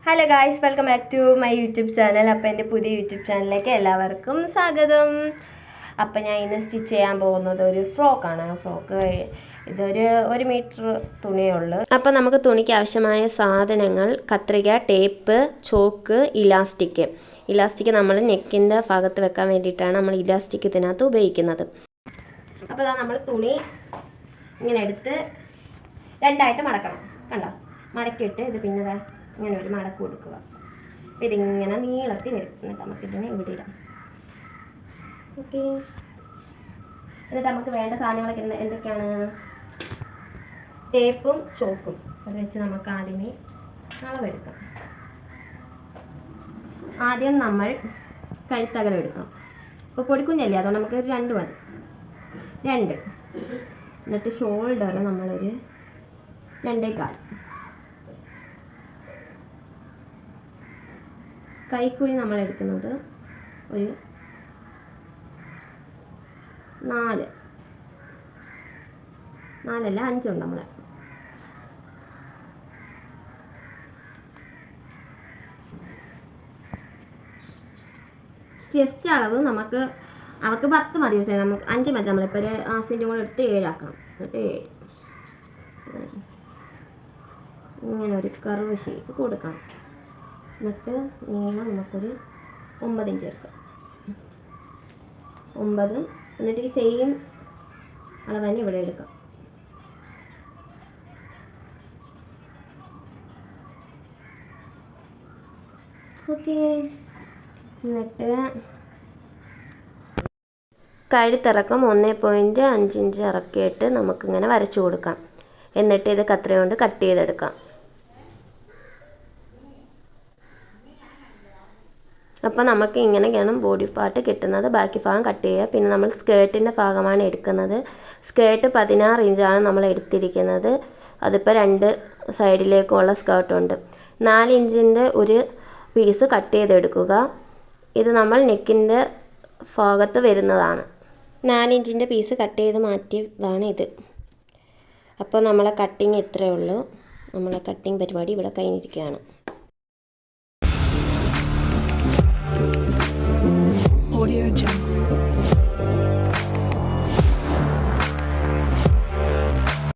Hello guys, welcome back to my YouTube channel. അപ്പോൾ എൻ്റെ പുതിയ യൂട്യൂബ് ചാനലിലേക്ക് എല്ലാവർക്കും സ്വാഗതം. അപ്പോൾ ഞാൻ ഇന്ന് സ്റ്റിച്ച് ചെയ്യാൻ പോകുന്നത് ഒരു ഫ്രോക്കാണ്. ഇതൊരു 1 മീറ്റർ തുണിയേ ഉള്ളൂ. അപ്പോൾ നമുക്ക് തുണിക്ക് ആവശ്യമായ സാധനങ്ങൾ: കത്രിക, ടേപ്പ്, ചോക്ക്, ഇലാസ്റ്റിക് നമ്മൾ നെക്കിൻ്റെ ഭാഗത്ത് വെക്കാൻ വേണ്ടിയിട്ടാണ് നമ്മൾ ഇലാസ്റ്റിക് ഇതിനകത്ത് ഉപയോഗിക്കുന്നത്. അപ്പോൾ നമ്മൾ തുണി ഇങ്ങനെ എടുത്ത് രണ്ടായിട്ട് മടക്കണം. കണ്ടോ? മടക്കിയിട്ട് ഇത് പിന്നെ ഇങ്ങനെ ഒരു മടക്ക് കൊടുക്കുക. ഇതിങ്ങനെ നീളത്തിൽ വരും. എന്നിട്ട് നമുക്കിതിനെ ഇവിടെ ഇടാം. ഓക്കെ. എന്നിട്ട് നമുക്ക് വേണ്ട സാധനങ്ങളൊക്കെ എന്തൊക്കെയാണ്? ടേപ്പും ചോക്കും. അത് വെച്ച് നമുക്ക് ആദ്യമേ അളവെടുക്കാം. ആദ്യം നമ്മൾ കഴുത്തകലം എടുക്കാം. ഇപ്പോൾ പൊടിക്കുഞ്ഞല്ലേ, അതുകൊണ്ട് നമുക്ക് 2 മതി. 2. എന്നിട്ട് ഷോൾഡർ നമ്മളൊരു 2.25. കൈക്കുഴി നമ്മൾ എടുക്കുന്നത് ഒരു 4 അല്ല 5 ഉണ്ട് നമ്മളെ. ചെസ്റ്റ് അളവ് അവർക്ക് 10 മതി. പക്ഷേ നമുക്ക് 5 മതി. നമ്മളിപ്പോൾ ഒരു ½ ഇഞ്ചും കൂടെ എടുത്ത് 7 ആക്കണം. എന്നിട്ട് 7 ഇങ്ങനെ ഒരു കർവ് ഷേപ്പ് കൊടുക്കണം. എന്നിട്ട് നീളം നമുക്കൊരു 9 ഇഞ്ച് എടുക്കാം. 9. എന്നിട്ട് ഈ സെയിം അളവ് തന്നെ ഇവിടെ എടുക്കാം. ഓക്കെ. എന്നിട്ട് കഴുത്തിറക്കം 1.5 ഇഞ്ച് ഇറക്കിയിട്ട് നമുക്കിങ്ങനെ വരച്ചു കൊടുക്കാം. എന്നിട്ട് ഇത് കത്രിക കൊണ്ട് കട്ട് ചെയ്തെടുക്കാം. അപ്പോൾ നമുക്ക് ഇങ്ങനെയാണ് ബോഡി പാർട്ട് കിട്ടുന്നത്. ബാക്കി ഭാഗം കട്ട് ചെയ്യുക. പിന്നെ നമ്മൾ സ്കേർട്ടിൻ്റെ ഭാഗമാണ് എടുക്കുന്നത്. സ്കേർട്ട് 16 ഇഞ്ചാണ് നമ്മൾ എടുത്തിരിക്കുന്നത്. അതിപ്പോൾ 2 സൈഡിലേക്കുള്ള സ്കേർട്ടുണ്ട്. 4 ഇഞ്ചിൻ്റെ ഒരു പീസ് കട്ട് ചെയ്തെടുക്കുക. ഇത് നമ്മൾ നെക്കിൻ്റെ ഭാഗത്ത് വരുന്നതാണ്. 4 ഇഞ്ചിൻ്റെ പീസ് കട്ട് ചെയ്ത് മാറ്റിയതാണ് ഇത്. അപ്പോൾ നമ്മളെ കട്ടിങ് ഇത്രയേ ഉള്ളൂ. നമ്മളെ കട്ടിങ് പരിപാടി ഇവിടെ കഴിഞ്ഞിരിക്കുകയാണ്. Audio Jungle.